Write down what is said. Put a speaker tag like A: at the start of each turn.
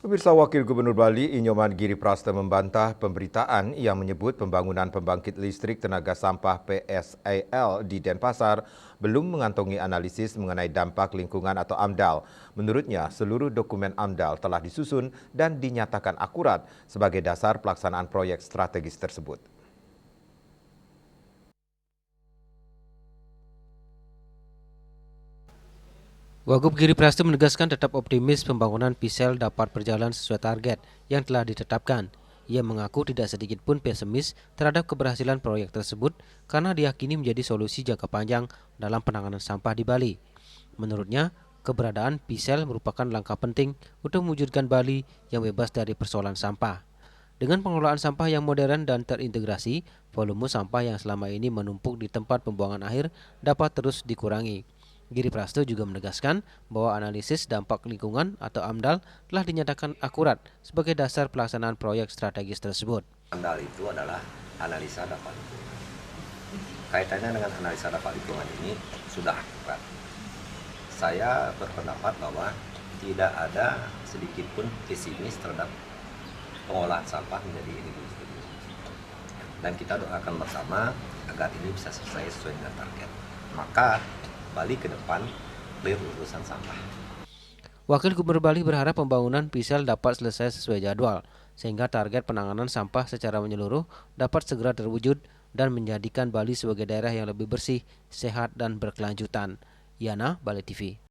A: Pemirsa, Wakil Gubernur Bali Inyoman Giriprasta membantah pemberitaan yang menyebut pembangunan pembangkit listrik tenaga sampah PSAL di Denpasar belum mengantongi analisis mengenai dampak lingkungan atau AMDAL. Menurutnya, seluruh dokumen AMDAL telah disusun dan dinyatakan akurat sebagai dasar pelaksanaan proyek strategis tersebut.
B: Wagub Giriprasta menegaskan tetap optimis pembangunan PSAL dapat berjalan sesuai target yang telah ditetapkan. Ia mengaku tidak sedikit pun pesimis terhadap keberhasilan proyek tersebut karena diyakini menjadi solusi jangka panjang dalam penanganan sampah di Bali. Menurutnya, keberadaan PSAL merupakan langkah penting untuk mewujudkan Bali yang bebas dari persoalan sampah. Dengan pengelolaan sampah yang modern dan terintegrasi, volume sampah yang selama ini menumpuk di tempat pembuangan akhir dapat terus dikurangi. Giriprasta juga menegaskan bahwa analisis dampak lingkungan atau AMDAL telah dinyatakan akurat sebagai dasar pelaksanaan proyek strategis tersebut.
C: AMDAL itu adalah analisa dampak lingkungan. Kaitannya dengan analisa dampak lingkungan ini sudah akurat. Saya berpendapat bahwa tidak ada sedikit pun pesimis terhadap pengolahan sampah menjadi industri. Dan kita doakan bersama agar ini bisa selesai sesuai dengan target. Maka Bali ke depan clear urusan sampah.
B: Wakil Gubernur Bali berharap pembangunan PSAL dapat selesai sesuai jadwal, sehingga target penanganan sampah secara menyeluruh dapat segera terwujud dan menjadikan Bali sebagai daerah yang lebih bersih, sehat, dan berkelanjutan. Yana, Bali TV.